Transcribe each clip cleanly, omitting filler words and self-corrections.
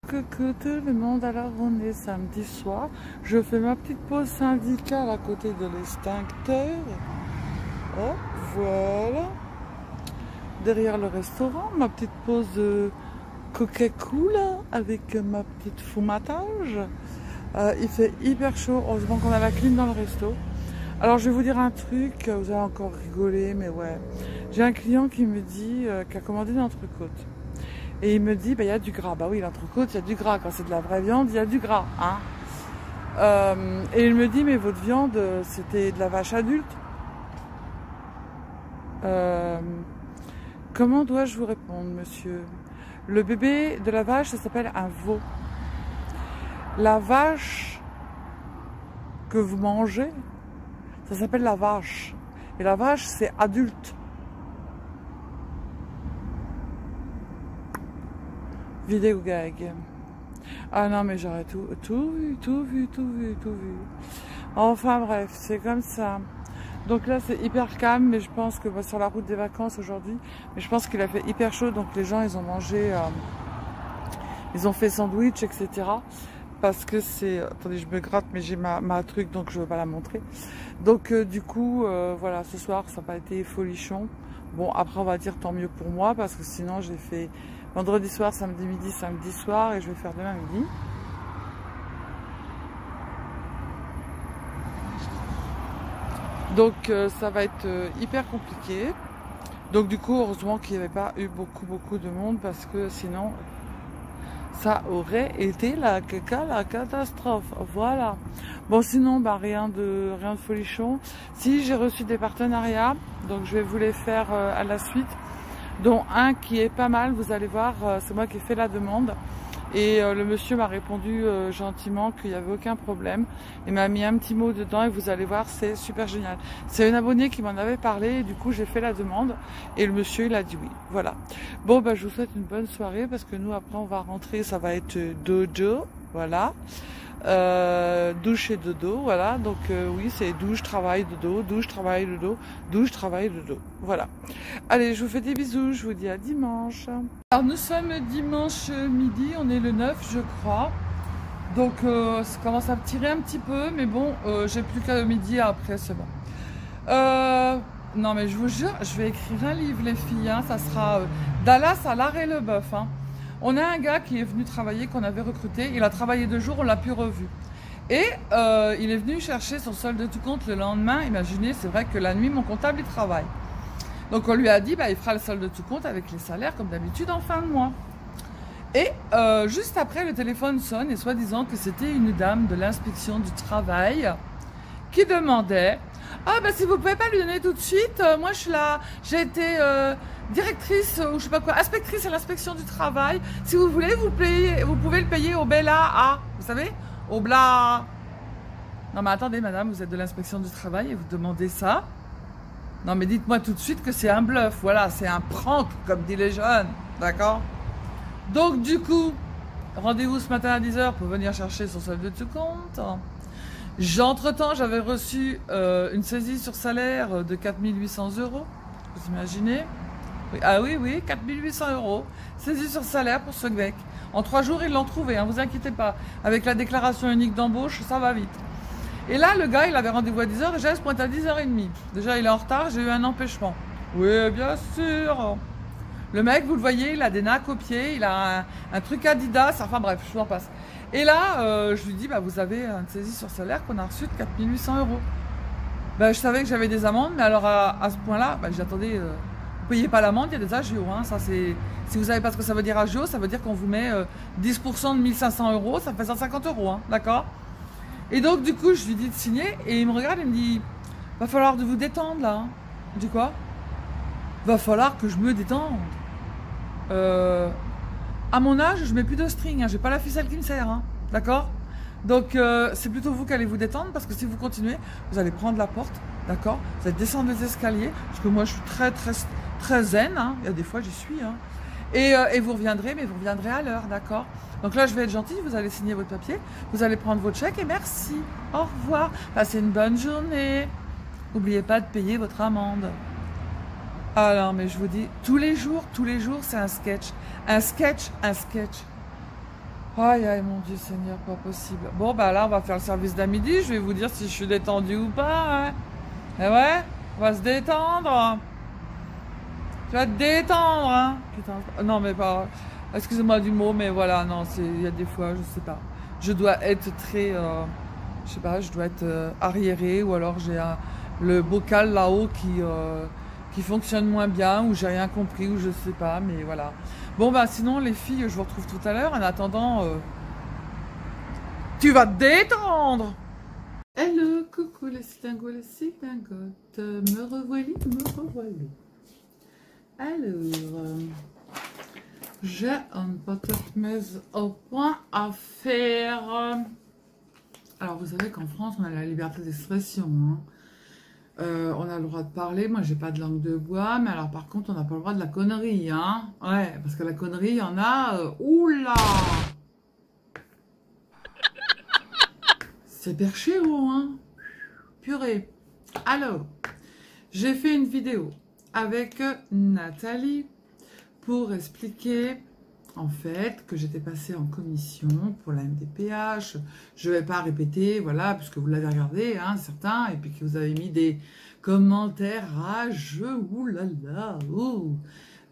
Coucou tout le monde, alors on est samedi soir, je fais ma petite pause syndicale à côté de l'extincteur. Oh, voilà, derrière le restaurant, ma petite pause de Coca-Cola avec ma petite fumatage. Il fait hyper chaud, heureusement qu'on a la clim dans le resto. Alors je vais vous dire un truc, vous allez encore rigoler, mais ouais, j'ai un client qui me dit, qui a commandé une entrecôte. Et il me dit, bah, il y a du gras. Bah oui, l'entrecôte, il y a du gras. Quand c'est de la vraie viande, il y a du gras. Hein. Et il me dit, mais votre viande, c'était de la vache adulte. Comment dois-je vous répondre, monsieur? Le bébé de la vache, ça s'appelle un veau. La vache que vous mangez, ça s'appelle la vache. Et la vache, c'est adulte. Vidéo gag. Ah non, mais j'aurais tout vu. Enfin bref, c'est comme ça. Donc là, c'est hyper calme, mais je pense que sur la route des vacances aujourd'hui, mais je pense qu'il a fait hyper chaud, donc les gens, ils ont mangé, ils ont fait sandwich, etc. Parce que c'est... Attendez, je me gratte, mais j'ai ma truc, donc je ne veux pas la montrer. Donc du coup, voilà, ce soir, ça n'a pas été folichon. Bon, après, on va dire tant mieux pour moi, parce que sinon, j'ai fait... vendredi soir, samedi midi, samedi soir, et je vais faire demain midi. Donc ça va être hyper compliqué. Donc du coup, heureusement qu'il n'y avait pas eu beaucoup de monde, parce que sinon, ça aurait été la catastrophe. Voilà. Bon, sinon, bah, rien de folichon. Si, j'ai reçu des partenariats, donc je vais vous les faire à la suite. Dont un qui est pas mal, vous allez voir, c'est moi qui ai fait la demande. Et le monsieur m'a répondu gentiment qu'il n'y avait aucun problème. Il m'a mis un petit mot dedans et vous allez voir, c'est super génial. C'est une abonnée qui m'en avait parlé et du coup j'ai fait la demande. Et le monsieur il a dit oui. Voilà. Bon, bah, je vous souhaite une bonne soirée parce que nous après on va rentrer, ça va être dodo. Voilà. Douche et dodo, voilà, donc oui, c'est douche, travail, dodo, douche, travail, dodo, douche, travail, dodo, voilà. Allez, je vous fais des bisous, je vous dis à dimanche. Alors nous sommes dimanche midi, on est le 9 je crois, donc ça commence à me tirer un petit peu, mais bon, j'ai plus qu'à midi, après c'est bon. Non mais je vous jure, je vais écrire un livre les filles, hein, ça sera Dallas à l'Arrêt le Bœuf, hein. On a un gars qui est venu travailler, qu'on avait recruté. Il a travaillé 2 jours, on l'a plus revu. Et il est venu chercher son solde de tout compte le lendemain. Imaginez, c'est vrai que la nuit, mon comptable, il travaille. Donc on lui a dit, bah, il fera le solde de tout compte avec les salaires, comme d'habitude, en fin de mois. Et juste après, le téléphone sonne, et soi-disant que c'était une dame de l'inspection du travail qui demandait... Ah bah si vous pouvez pas lui donner tout de suite, moi je suis là, j'ai été directrice ou je sais pas quoi, inspectrice à l'inspection du travail. Si vous voulez, vous pouvez le payer au Bella A, vous savez, au Bla. Non mais attendez madame, vous êtes de l'inspection du travail et vous demandez ça. Non mais dites-moi tout de suite que c'est un bluff, voilà, c'est un prank comme disent les jeunes, d'accord? Donc du coup, rendez-vous ce matin à 10 h pour venir chercher son solde de tout compte. Entre-temps, j'avais reçu une saisie sur salaire de 4 800 €. Vous imaginez? Oui, ah oui, 4 800 €. Saisie sur salaire pour ce mec. En 3 jours, ils l'ont trouvé, hein, vous inquiétez pas. Avec la déclaration unique d'embauche, ça va vite. Et là, le gars, il avait rendez-vous à 10 h et j'allais se pointer à 10 h 30. Déjà, il est en retard, j'ai eu un empêchement. Oui, bien sûr. Le mec, vous le voyez, il a des nacs aux pieds, il a un truc Adidas, enfin bref, je vous en passe. Et là, je lui dis, bah, vous avez une saisie sur salaire qu'on a reçue de 4 800 €. Bah, je savais que j'avais des amendes, mais alors à ce point-là, bah, j'attendais, vous ne payez pas l'amende, il y a des agios. Hein, ça, si vous savez pas ce que ça veut dire agio, ça veut dire qu'on vous met 10% de 1 500 €, ça fait 150 €, hein, d'accord? Et donc, du coup, je lui dis de signer, et il me regarde et me dit, va falloir de vous détendre là. Hein. Je dis quoi? Va falloir que je me détende. À mon âge, je mets plus de string, hein, j'ai pas la ficelle qui me sert, hein, d'accord? Donc c'est plutôt vous qui allez vous détendre parce que si vous continuez, vous allez prendre la porte, d'accord? Vous allez descendre les escaliers, parce que moi je suis très zen, hein, il y a des fois j'y suis, hein, et vous reviendrez, mais vous reviendrez à l'heure, d'accord? Donc là je vais être gentille, vous allez signer votre papier, vous allez prendre votre chèque et merci, au revoir, passez une bonne journée, n'oubliez pas de payer votre amende. Alors, mais je vous dis, tous les jours, c'est un sketch. Un sketch. Aïe, aïe, mon Dieu Seigneur, pas possible. Bon, bah là, on va faire le service d'à midi. Je vais vous dire si je suis détendue ou pas. Hein. Eh ouais, on va se détendre. Tu vas te détendre, hein. Putain, non, mais pas... Excusez-moi du mot, mais voilà, non, il y a des fois, je sais pas. Je dois être très... je sais pas, je dois être arriérée ou alors j'ai le bocal là-haut qui fonctionne moins bien ou j'ai rien compris ou je sais pas, mais voilà. Bon, bah sinon, les filles, je vous retrouve tout à l'heure. En attendant, tu vas te détendre. Hello, coucou les citingos, les citingotes. Me revoilà, me revoilà. Alors, j'ai une petite mise au point à faire. Alors, vous savez qu'en France, on a la liberté d'expression. Hein. On a le droit de parler. Moi, j'ai pas de langue de bois. Mais alors, par contre, on n'a pas le droit de la connerie. Hein. Ouais, parce que la connerie, il y en a... oula! C'est perché, gros, hein. Purée. Alors, j'ai fait une vidéo avec Nathalie pour expliquer en fait que j'étais passée en commission pour la MDPH. Je ne vais pas répéter, voilà, puisque vous l'avez regardé, hein, certains, et puis que vous avez mis des commentaires rageux, oulala, ouh,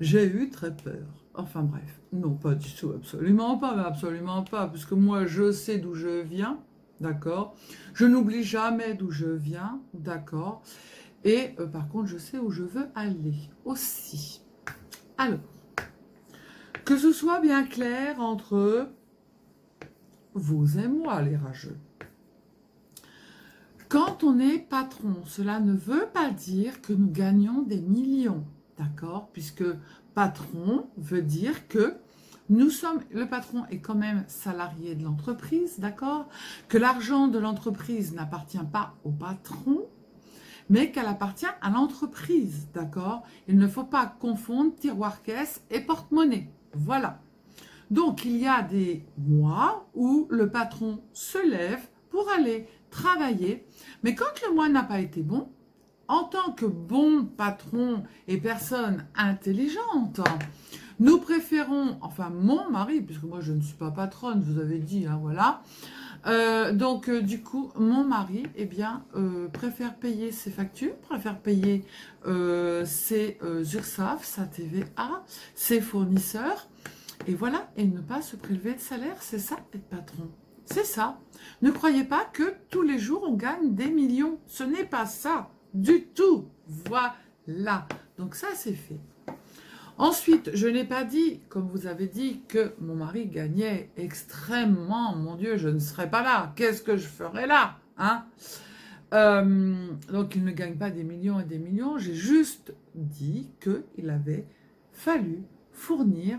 j'ai eu très peur. Enfin bref, non, pas du tout, absolument pas, puisque moi je sais d'où je viens, d'accord, je n'oublie jamais d'où je viens, d'accord, et par contre je sais où je veux aller aussi. Alors, que ce soit bien clair entre vous et moi, les rageux. Quand on est patron, cela ne veut pas dire que nous gagnons des millions, d'accord? Puisque patron veut dire que nous sommes, le patron est quand même salarié de l'entreprise, d'accord? Que l'argent de l'entreprise n'appartient pas au patron, mais qu'elle appartient à l'entreprise, d'accord? Il ne faut pas confondre tiroir-caisse et porte-monnaie. Voilà. Donc, il y a des mois où le patron se lève pour aller travailler. Mais quand le mois n'a pas été bon, en tant que bon patron et personne intelligente, nous préférons, enfin mon mari, puisque moi je ne suis pas patronne, vous avez dit, hein, voilà. Du coup, mon mari, eh bien, préfère payer ses factures, préfère payer ses URSSAF, sa TVA, ses fournisseurs, et voilà, et ne pas se prélever de salaire, c'est ça être patron. C'est ça. Ne croyez pas que tous les jours on gagne des millions. Ce n'est pas ça du tout. Voilà. Donc ça, c'est fait. Ensuite, je n'ai pas dit, comme vous avez dit, que mon mari gagnait extrêmement. Mon Dieu, je ne serais pas là. Qu'est-ce que je ferais là, hein? Donc, il ne gagne pas des millions et des millions. J'ai juste dit qu'il avait fallu fournir,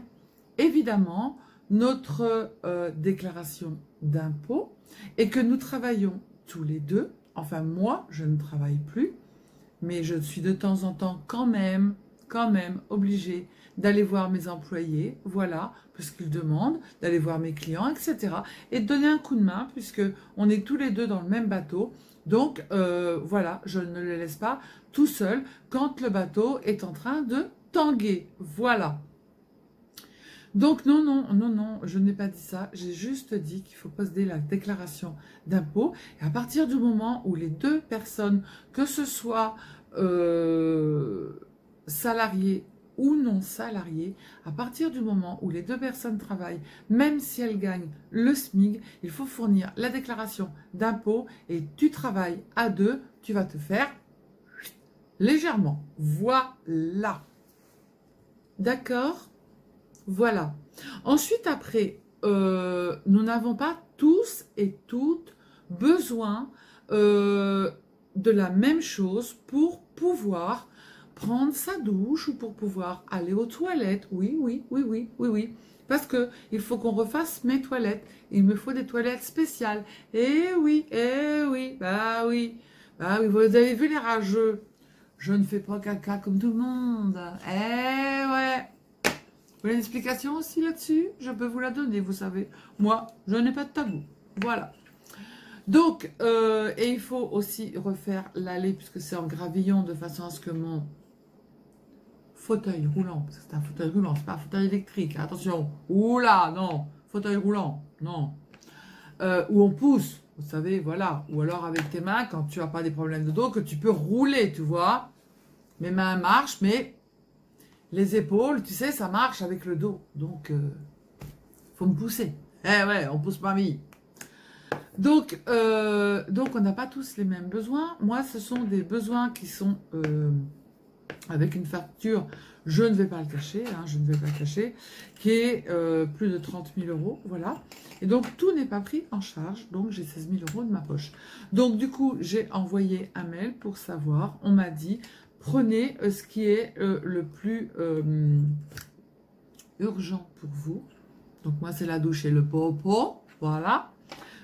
évidemment, notre déclaration d'impôt et que nous travaillons tous les deux. Enfin, moi, je ne travaille plus, mais je suis de temps en temps quand même obligée d'aller voir mes employés, voilà, puisqu'ils demandent, d'aller voir mes clients, etc. Et de donner un coup de main, puisque on est tous les deux dans le même bateau. Donc, voilà, je ne le laisse pas tout seul quand le bateau est en train de tanguer. Voilà. Donc, non, je n'ai pas dit ça. J'ai juste dit qu'il faut poser la déclaration d'impôt. Et à partir du moment où les deux personnes, que ce soit salariés ou non salariés, à partir du moment où les deux personnes travaillent, même si elles gagnent le SMIC, il faut fournir la déclaration d'impôt et tu travailles à deux, tu vas te faire légèrement. Voilà. D'accord ? Voilà. Ensuite, après, nous n'avons pas tous et toutes besoin de la même chose pour pouvoir prendre sa douche ou pour pouvoir aller aux toilettes. Oui. Parce que il faut qu'on refasse mes toilettes. Il me faut des toilettes spéciales. Eh oui. Bah oui, vous avez vu les rageux. Je ne fais pas caca comme tout le monde. Eh ouais. Vous voulez une explication aussi là-dessus? Je peux vous la donner, vous savez. Moi, je n'ai pas de tabou. Voilà. Donc, et il faut aussi refaire l'allée, puisque c'est en gravillon, de façon à ce que mon fauteuil roulant, parce que c'est un fauteuil roulant, c'est pas un fauteuil électrique, attention. Oula, non, fauteuil roulant. non. Où on pousse, vous savez, voilà. Ou alors avec tes mains, quand tu n'as pas des problèmes de dos, que tu peux rouler, tu vois. Mes mains marchent, mais les épaules, tu sais, ça marche avec le dos. Donc, faut me pousser. Eh ouais, on pousse mamie. Donc on n'a pas tous les mêmes besoins. Moi, ce sont des besoins qui sont avec une facture, je ne vais pas le cacher, hein, je ne vais pas le cacher, qui est plus de 30 000 euros, voilà. Et donc, tout n'est pas pris en charge, donc j'ai 16 000 euros de ma poche. Donc, du coup, j'ai envoyé un mail pour savoir, on m'a dit, prenez ce qui est le plus urgent pour vous. Donc, moi, c'est la douche et le popo, voilà.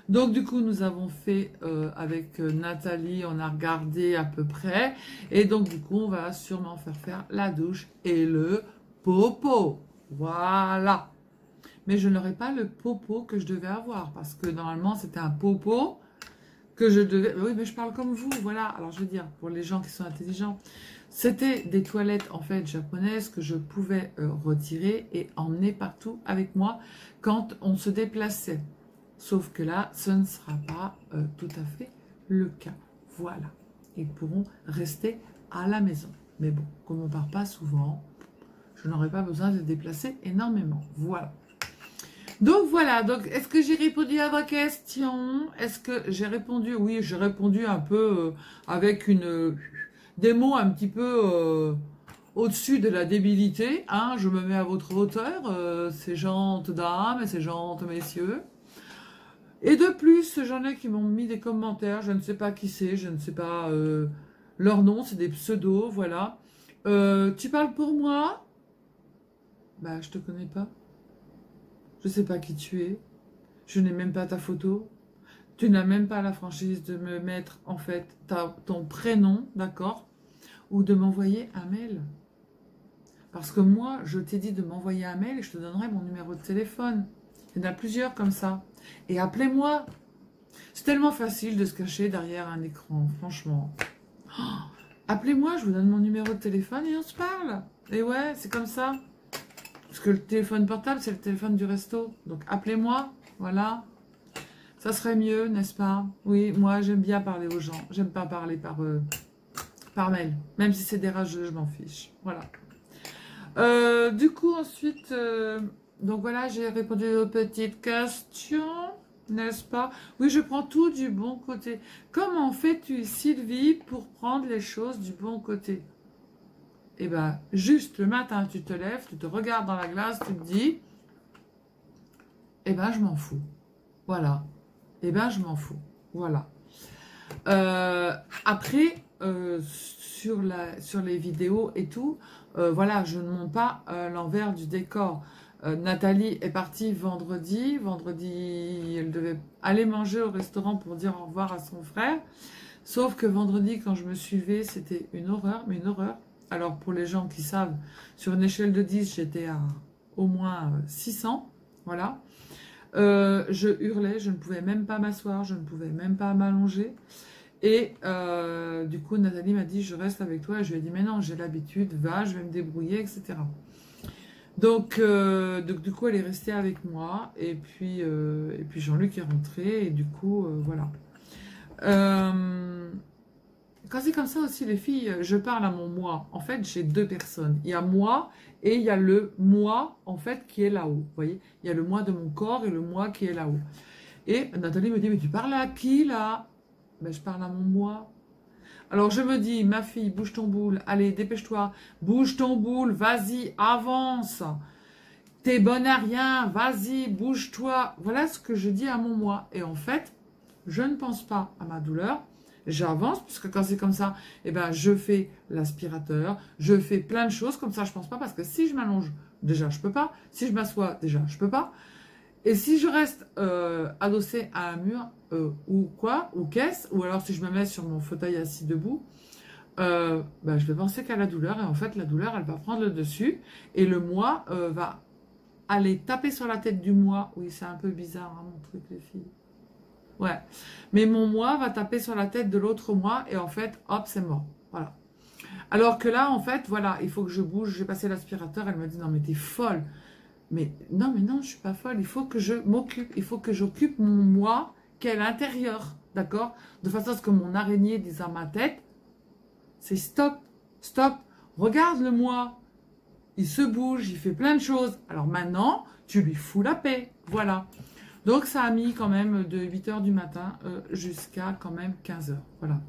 Donc du coup nous avons fait avec Nathalie, on a regardé à peu près et donc du coup on va sûrement faire la douche et le popo, voilà. Mais je n'aurai pas le popo que je devais avoir parce que normalement c'était un popo que je devais, oui mais je parle comme vous, voilà. Alors je veux dire pour les gens qui sont intelligents, c'était des toilettes en fait japonaises que je pouvais retirer et emmener partout avec moi quand on se déplaçait. Sauf que là, ce ne sera pas tout à fait le cas. Voilà. Ils pourront rester à la maison. Mais bon, comme on ne part pas souvent, je n'aurai pas besoin de déplacer énormément. Voilà. Donc voilà. Donc, est-ce que j'ai répondu à vos questions? Est-ce que j'ai répondu? Oui, j'ai répondu un peu avec des mots un petit peu au-dessus de la débilité. Hein, je me mets à votre hauteur, ces gentes dames et ces gentes messieurs. Et de plus, j'en ai qui m'ont mis des commentaires, je ne sais pas qui c'est, je ne sais pas leur nom, c'est des pseudos, voilà. Tu parles pour moi? Bah, je te connais pas. Je sais pas qui tu es. Je n'ai même pas ta photo. Tu n'as même pas la franchise de me mettre, en fait, ton prénom, d'accord? Ou de m'envoyer un mail. Parce que moi, je t'ai dit de m'envoyer un mail et je te donnerai mon numéro de téléphone. Il y en a plusieurs comme ça. Et appelez-moi. C'est tellement facile de se cacher derrière un écran, franchement. Oh, appelez-moi, je vous donne mon numéro de téléphone et on se parle. Et ouais, c'est comme ça. Parce que le téléphone portable, c'est le téléphone du resto. Donc appelez-moi, voilà. Ça serait mieux, n'est-ce pas? Oui, moi j'aime bien parler aux gens. J'aime pas parler par mail. Même si c'est des rageux, je m'en fiche. Voilà. Du coup, ensuite... donc voilà, j'ai répondu aux petites questions, n'est-ce pas? Oui, je prends tout du bon côté. Comment fais-tu, Sylvie, pour prendre les choses du bon côté? Eh bien, juste le matin, tu te lèves, tu te regardes dans la glace, tu te dis, eh ben, je m'en fous. Voilà. Eh ben, je m'en fous. Voilà. Après, sur les vidéos et tout, voilà, je ne montre pas l'envers du décor. Nathalie est partie vendredi. Vendredi, elle devait aller manger au restaurant pour dire au revoir à son frère. Sauf que vendredi, quand je me suis levée, c'était une horreur, mais une horreur. Alors, pour les gens qui savent, sur une échelle de 10, j'étais à au moins 600. Voilà. Je hurlais, je ne pouvais même pas m'asseoir, je ne pouvais même pas m'allonger. Et du coup, Nathalie m'a dit, je reste avec toi. Et je lui ai dit, mais non, j'ai l'habitude, va, je vais me débrouiller, etc. Donc, du coup, elle est restée avec moi. Et puis Jean-Luc est rentré. Et du coup, voilà. Quand c'est comme ça aussi, les filles, je parle à mon moi. En fait, j'ai deux personnes. Il y a moi et il y a le moi, en fait, qui est là-haut. Vous voyez? Il y a le moi de mon corps et le moi qui est là-haut. Et Nathalie me dit, mais tu parles à qui, là? Ben, je parle à mon moi. Alors, je me dis, ma fille, bouge ton boule. Allez, dépêche-toi. Bouge ton boule. Vas-y, avance. T'es bonne à rien. Vas-y, bouge-toi. Voilà ce que je dis à mon moi. Et en fait, je ne pense pas à ma douleur. J'avance, puisque quand c'est comme ça, eh ben, je fais l'aspirateur, je fais plein de choses, comme ça je pense pas, parce que si je m'allonge, déjà je peux pas, si je m'assois, déjà je peux pas, et si je reste adossé à un mur, ou quoi, ou qu'est-ce, ou alors si je me mets sur mon fauteuil assis debout, ben, je vais penser qu'à la douleur, et en fait la douleur elle va prendre le dessus, et le moi va aller taper sur la tête du moi. Oui, c'est un peu bizarre hein, mon truc les filles. Ouais, mais mon moi va taper sur la tête de l'autre moi et en fait, hop, c'est mort. Voilà. Alors que là, en fait, voilà, il faut que je bouge. J'ai passé l'aspirateur, elle m'a dit, non mais t'es folle. Mais non, je suis pas folle. Il faut que je m'occupe. Il faut que j'occupe mon moi qui est à l'intérieur. D'accord? De façon à ce que mon araignée dise à ma tête, c'est stop, stop. Regarde le moi. Il se bouge, il fait plein de choses. Alors maintenant, tu lui fous la paix. Voilà. Donc ça a mis quand même de 8 h du matin jusqu'à quand même 15 h. Voilà.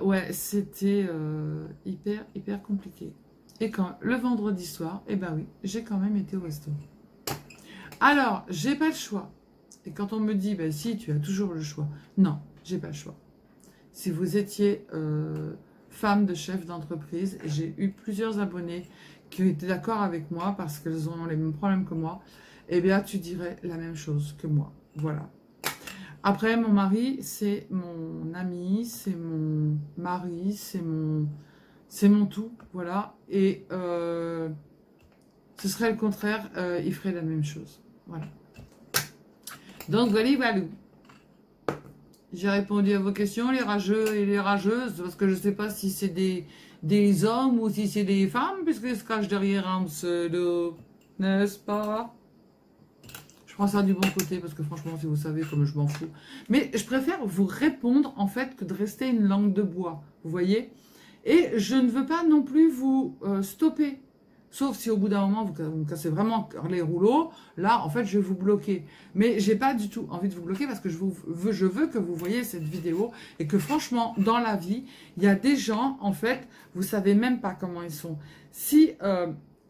Ouais, c'était hyper compliqué. Et quand le vendredi soir, eh ben oui, j'ai quand même été au resto. Alors, j'ai pas le choix. Et quand on me dit, ben si, tu as toujours le choix. Non, j'ai pas le choix. Si vous étiez femme de chef d'entreprise, j'ai eu plusieurs abonnés qui étaient d'accord avec moi parce qu'elles ont les mêmes problèmes que moi, eh bien, tu dirais la même chose que moi. Voilà. Après, mon mari, c'est mon ami, c'est mon mari, c'est mon tout, voilà. Et ce serait le contraire, il ferait la même chose, voilà. Donc, voilà. J'ai répondu à vos questions, les rageux et les rageuses, parce que je ne sais pas si c'est des hommes ou si c'est des femmes, puisqu'ils se cachent derrière un pseudo, n'est-ce pas? Je prends ça du bon côté, parce que franchement, si vous savez, comme je m'en fous. Mais je préfère vous répondre, en fait, que de rester une langue de bois, vous voyez? Et je ne veux pas non plus vous stopper. Sauf si au bout d'un moment, vous me cassez vraiment les rouleaux, là, en fait, je vais vous bloquer. Mais j'ai pas du tout envie de vous bloquer parce que je veux que vous voyez cette vidéo et que franchement, dans la vie, il y a des gens, en fait, vous savez même pas comment ils sont. Si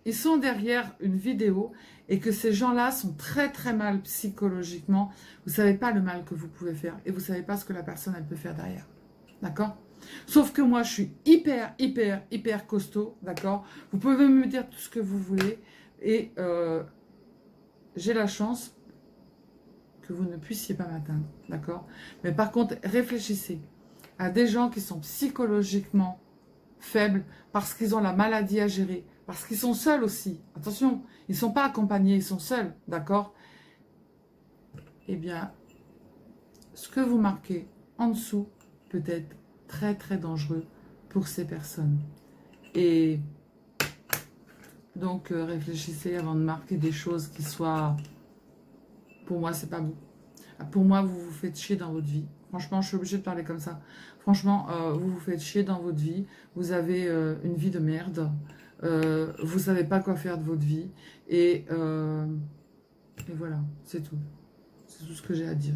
ils sont derrière une vidéo et que ces gens-là sont très très mal psychologiquement, vous savez pas le mal que vous pouvez faire et vous savez pas ce que la personne, elle peut faire derrière. D'accord ? Sauf que moi, je suis hyper costaud, d'accord? Vous pouvez me dire tout ce que vous voulez et j'ai la chance que vous ne puissiez pas m'atteindre, d'accord? Mais par contre, réfléchissez à des gens qui sont psychologiquement faibles parce qu'ils ont la maladie à gérer, parce qu'ils sont seuls aussi. Attention, ils ne sont pas accompagnés, ils sont seuls, d'accord? Eh bien, ce que vous marquez en dessous peut être très très dangereux pour ces personnes. Et donc réfléchissez avant de marquer des choses qui soient... Pour moi, c'est pas bon. Pour moi, vous vous faites chier dans votre vie. Franchement, je suis obligée de parler comme ça. Franchement, vous vous faites chier dans votre vie. Vous avez une vie de merde. Vous savez pas quoi faire de votre vie. Et voilà, c'est tout. C'est tout ce que j'ai à dire.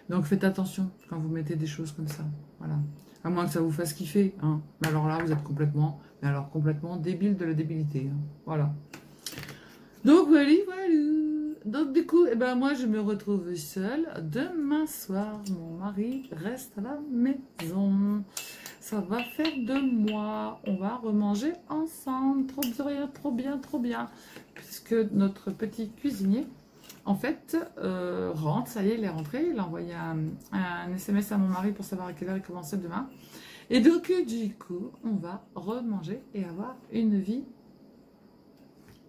Donc faites attention quand vous mettez des choses comme ça. Voilà. À moins que ça vous fasse kiffer. Hein. Mais alors là, vous êtes complètement débile de la débilité. Hein. Voilà. Donc voilà. Donc du coup, eh ben, moi je me retrouve seule. Demain soir, mon mari reste à la maison. Ça va faire 2 mois. On va remanger ensemble. Trop bien. Puisque notre petit cuisinier... En fait, rentre, ça y est, il est rentré. Il a envoyé un SMS à mon mari pour savoir à quelle heure il commençait demain. Et donc, du coup, on va remanger et avoir une vie,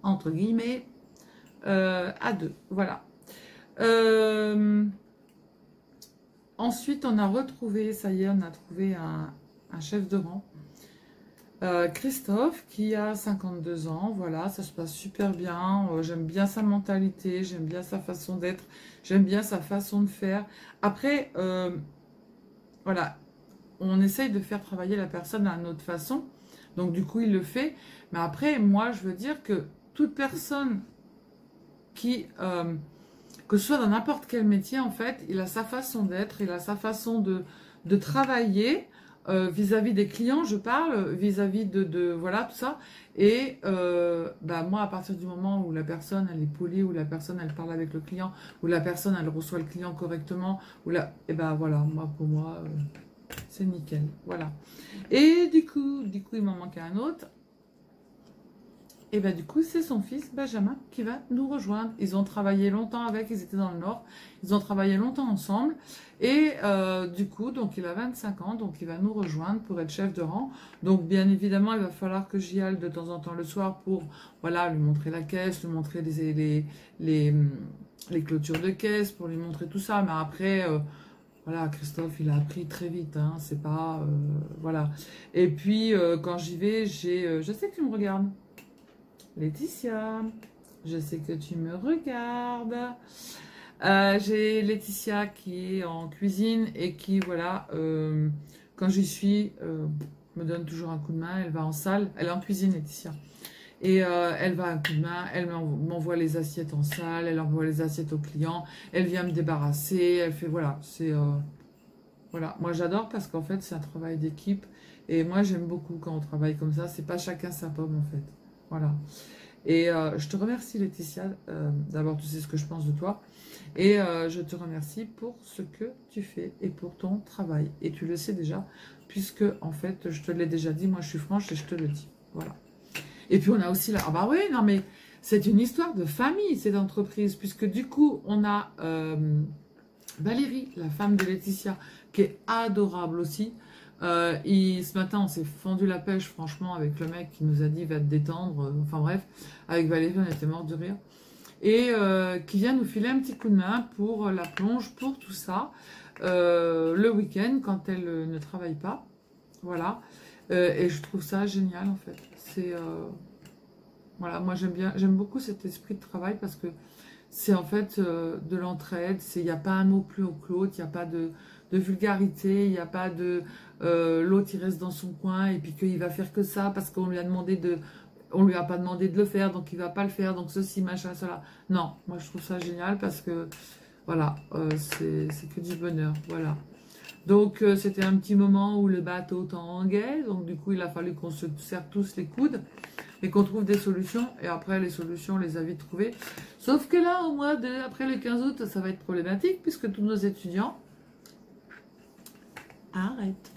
entre guillemets, à 2. Voilà. Ensuite, on a retrouvé, ça y est, on a trouvé un chef de rang. Christophe qui a 52 ans, voilà, ça se passe super bien, j'aime bien sa mentalité, j'aime bien sa façon d'être, j'aime bien sa façon de faire. Après, voilà, on essaye de faire travailler la personne à une autre façon, donc du coup il le fait, mais après, moi je veux dire que toute personne qui, que ce soit dans n'importe quel métier en fait, il a sa façon d'être, il a sa façon de travailler, vis-à-vis des clients, je parle, vis-à-vis de voilà, tout ça. Et bah, moi, à partir du moment où la personne, elle est polie, où la personne, elle parle avec le client, où la personne, elle reçoit le client correctement, et ben voilà, pour moi, c'est nickel. Voilà. Et du coup, il m'en manquait un autre. Et ben du coup, c'est son fils, Benjamin, qui va nous rejoindre. Ils ont travaillé longtemps avec, ils étaient dans le Nord. Ils ont travaillé longtemps ensemble. Et du coup, donc il a 25 ans, donc il va nous rejoindre pour être chef de rang. Donc bien évidemment, il va falloir que j'y aille de temps en temps le soir pour, voilà, lui montrer la caisse, lui montrer les clôtures de caisse, pour lui montrer tout ça. Mais après... voilà, Christophe, il a appris très vite, hein, c'est pas... voilà. Et puis, quand j'y vais, je sais que tu me regardes. Laetitia, je sais que tu me regardes. J'ai Laetitia qui est en cuisine et qui, voilà, quand j'y suis, me donne toujours un coup de main. Elle va en salle, elle est en cuisine, Laetitia. Et elle va un coup de main, elle m'envoie les assiettes en salle, elle envoie les assiettes aux clients, elle vient me débarrasser, elle fait, voilà, c'est... voilà, moi j'adore parce qu'en fait c'est un travail d'équipe et moi j'aime beaucoup quand on travaille comme ça, c'est pas chacun sa pomme en fait, voilà. Et je te remercie Laetitia, d'abord tu sais ce que je pense de toi et je te remercie pour ce que tu fais et pour ton travail et tu le sais déjà puisque en fait je te l'ai déjà dit, moi je suis franche et je te le dis, voilà. Et puis on a aussi là, ah bah oui, non mais c'est une histoire de famille cette entreprise puisque du coup on a Valérie, la femme de Laetitia, qui est adorable aussi. Ce matin, on s'est fendu la pêche, franchement, avec le mec qui nous a dit va te détendre. Enfin bref, avec Valérie, on était morts de rire. Et qui vient nous filer un petit coup de main pour la plonge, pour tout ça, le week-end, quand elle ne travaille pas. Voilà. Et je trouve ça génial, en fait. C'est... voilà, moi j'aime beaucoup cet esprit de travail parce que c'est en fait de l'entraide, il n'y a pas un mot plus haut que l'autre, il n'y a pas de vulgarité, il n'y a pas de l'autre il reste dans son coin et puis qu'il va faire que ça parce qu'on lui a demandé on lui a pas demandé de le faire donc il va pas le faire, donc ceci, machin, cela. Non, moi je trouve ça génial parce que voilà, c'est que du bonheur, voilà. Donc c'était un petit moment où le bateau tanguait, donc du coup il a fallu qu'on se serre tous les coudes et qu'on trouve des solutions, et après les solutions on les a vite trouvées. Sauf que là, après le 15 août, ça va être problématique, puisque tous nos étudiants arrêtent.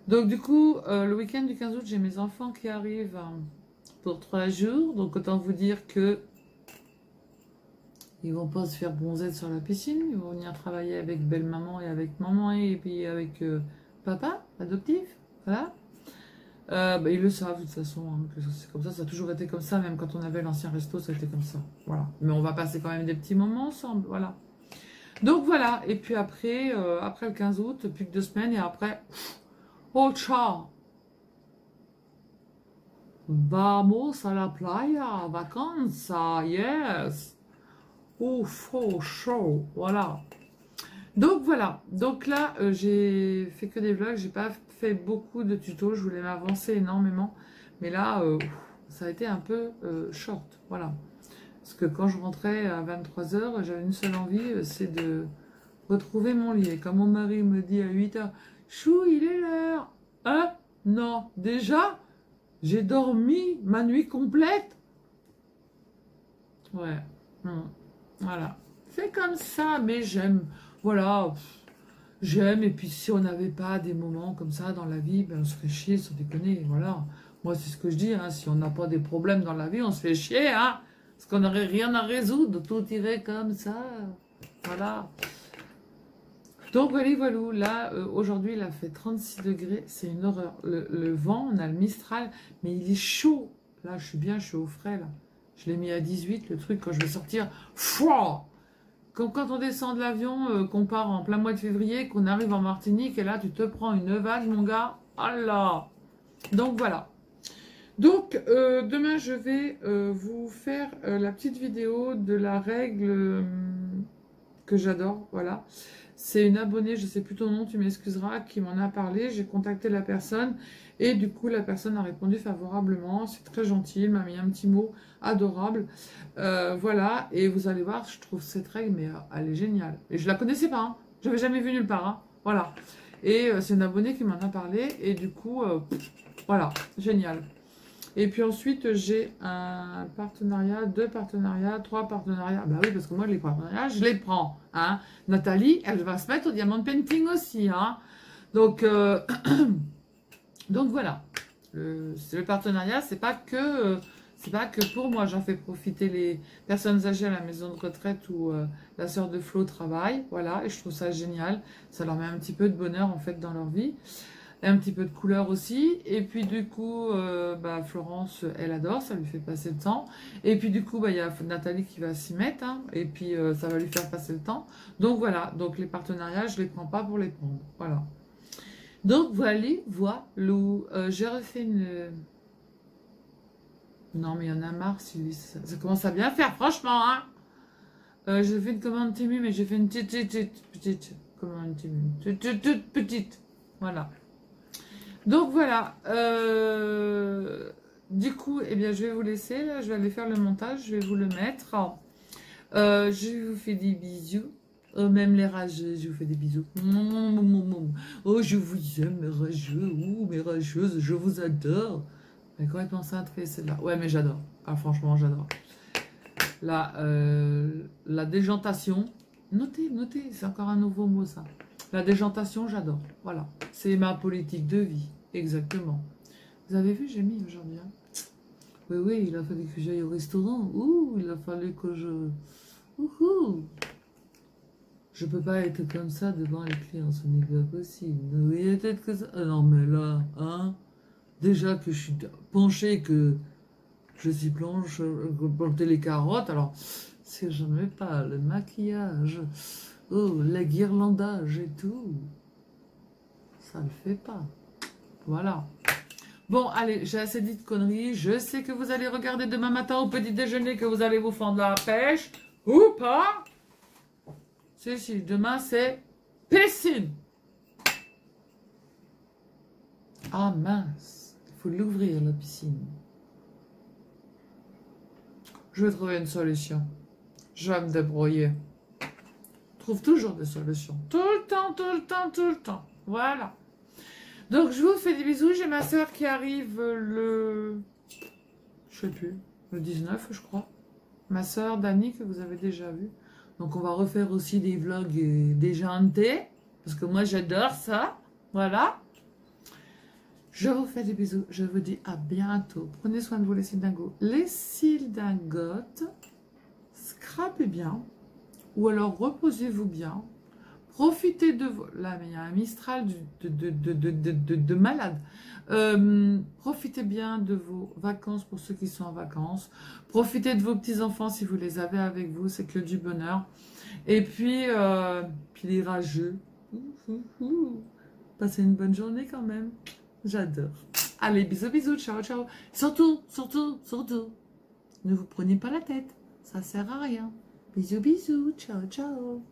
Donc du coup, le week-end du 15 août, j'ai mes enfants qui arrivent pour 3 jours, donc autant vous dire que ils vont pas se faire bronzer sur la piscine, ils vont venir travailler avec belle-maman et avec maman et puis avec papa, adoptif, voilà. Bah, ils le savent de toute façon, hein, que c'est comme ça a toujours été comme ça, même quand on avait l'ancien resto, ça a été comme ça, voilà. Mais on va passer quand même des petits moments ensemble, voilà. Donc voilà, et puis après, après le 15 août, plus que 2 semaines, et après, oh ciao, vamos a la playa, vacances, yes, ouf, oh, chaud, voilà. Donc voilà, donc là, j'ai fait que des vlogs, j'ai pas fait beaucoup de tutos, je voulais m'avancer énormément, mais là, ça a été un peu short, voilà. Parce que quand je rentrais à 23 h, j'avais une seule envie, c'est de retrouver mon lit. Et quand mon mari me dit à 8 h, chou, il est l'heure. Hein? Non, déjà, j'ai dormi ma nuit complète. Ouais, voilà. C'est comme ça, mais j'aime, voilà, j'aime. Et puis si on n'avait pas des moments comme ça dans la vie, ben on se fait chier, sans déconner, voilà. Moi, c'est ce que je dis, hein, si on n'a pas des problèmes dans la vie, on se fait chier, hein. Parce qu'on n'aurait rien à résoudre, tout irait comme ça, voilà. Donc voilà, voilà, là, aujourd'hui, il a fait 36 degrés, c'est une horreur. Le vent, on a le Mistral, mais il est chaud. Là, je suis bien, je suis au frais, là. Je l'ai mis à 18, le truc, quand je vais sortir, fouah! Comme quand on descend de l'avion, qu'on part en plein mois de février, qu'on arrive en Martinique, et là, tu te prends une vague, mon gars. Allah! Donc voilà. Donc, demain, je vais vous faire la petite vidéo de la règle que j'adore, voilà. C'est une abonnée, je ne sais plus ton nom, tu m'excuseras, qui m'en a parlé. J'ai contacté la personne et du coup, la personne a répondu favorablement. C'est très gentil, elle m'a mis un petit mot adorable. Voilà, et vous allez voir, je trouve cette règle, mais elle est géniale. Et je la connaissais pas, hein. Je n'avais jamais vu nulle part, hein. Voilà. Et c'est une abonnée qui m'en a parlé et du coup, voilà, génial. Et puis ensuite, j'ai un partenariat, 2 partenariats, 3 partenariats. Bah oui, parce que moi, les partenariats, je les prends. Hein. Nathalie, elle va se mettre au diamant painting aussi. Hein. Donc, donc voilà. Le partenariat, c'est pas que pour moi. J'en fais profiter les personnes âgées à la maison de retraite où la sœur de Flo travaille. Voilà, et je trouve ça génial. Ça leur met un petit peu de bonheur en fait dans leur vie. Et un petit peu de couleur aussi, et puis du coup, bah, Florence, elle adore, ça lui fait passer le temps, et puis du coup, bah, il y a Nathalie qui va s'y mettre, hein, et puis ça va lui faire passer le temps, donc voilà, donc les partenariats, je les prends pas pour les prendre, voilà. Donc voilà, j'ai refait une Non, mais il y en a marre, Sylvie. Ça commence à bien faire, franchement, hein. J'ai fait une commande Temu, mais j'ai fait une petite commande Temu. Toute petite. Voilà. Donc, voilà. Du coup, eh bien, je vais vous laisser. Là, je vais aller faire le montage. Je vais vous le mettre. Je vous fais des bisous. Oh, même les rageux, je vous fais des bisous. Oh, je vous aime, mes rageux. Oh, mes rageuses, je vous adore. Elle est complètement cintrée, celle-là. Ouais, mais j'adore. Ah, franchement, j'adore. La déjantation. Notez, c'est encore un nouveau mot, ça. La déjantation, j'adore. Voilà. C'est ma politique de vie. Exactement. Vous avez vu, j'ai mis aujourd'hui. Hein. Oui, il a fallu que j'aille au restaurant. Ouh, il a fallu que je... Ouhou. Je peux pas être comme ça devant les clients, ce n'est pas possible. Oui, peut-être que ça... Ah non, mais là, hein, déjà que je suis penchée, que je suis planche, porter les carottes, alors, si je ne mets pas le maquillage, oh, la guirlandage et tout, ça ne le fait pas. Voilà. Bon, allez, j'ai assez dit de conneries. Je sais que vous allez regarder demain matin au petit déjeuner, que vous allez vous fendre la pêche, ou pas. Si, demain c'est piscine. Ah mince, il faut l'ouvrir la piscine. Je vais trouver une solution. Je vais me débrouiller. Je trouve toujours des solutions. Tout le temps. Voilà. Donc je vous fais des bisous. J'ai ma soeur qui arrive le... Je sais plus. Le 19, je crois. Ma soeur Dani, que vous avez déjà vu. Donc on va refaire aussi des vlogs déjantés, parce que moi j'adore ça. Voilà. Je vous fais des bisous. Je vous dis à bientôt. Prenez soin de vous les cils dingos. Les cils dingotes, scrapez bien, ou alors reposez-vous bien. Profitez de vos... Là, mais il y a un Mistral de malade. Profitez bien de vos vacances pour ceux qui sont en vacances. Profitez de vos petits-enfants si vous les avez avec vous. C'est que du bonheur. Et puis les rageux. Passez une bonne journée quand même. J'adore. Allez, bisous, ciao. Surtout, ne vous prenez pas la tête. Ça sert à rien. Bisous, ciao.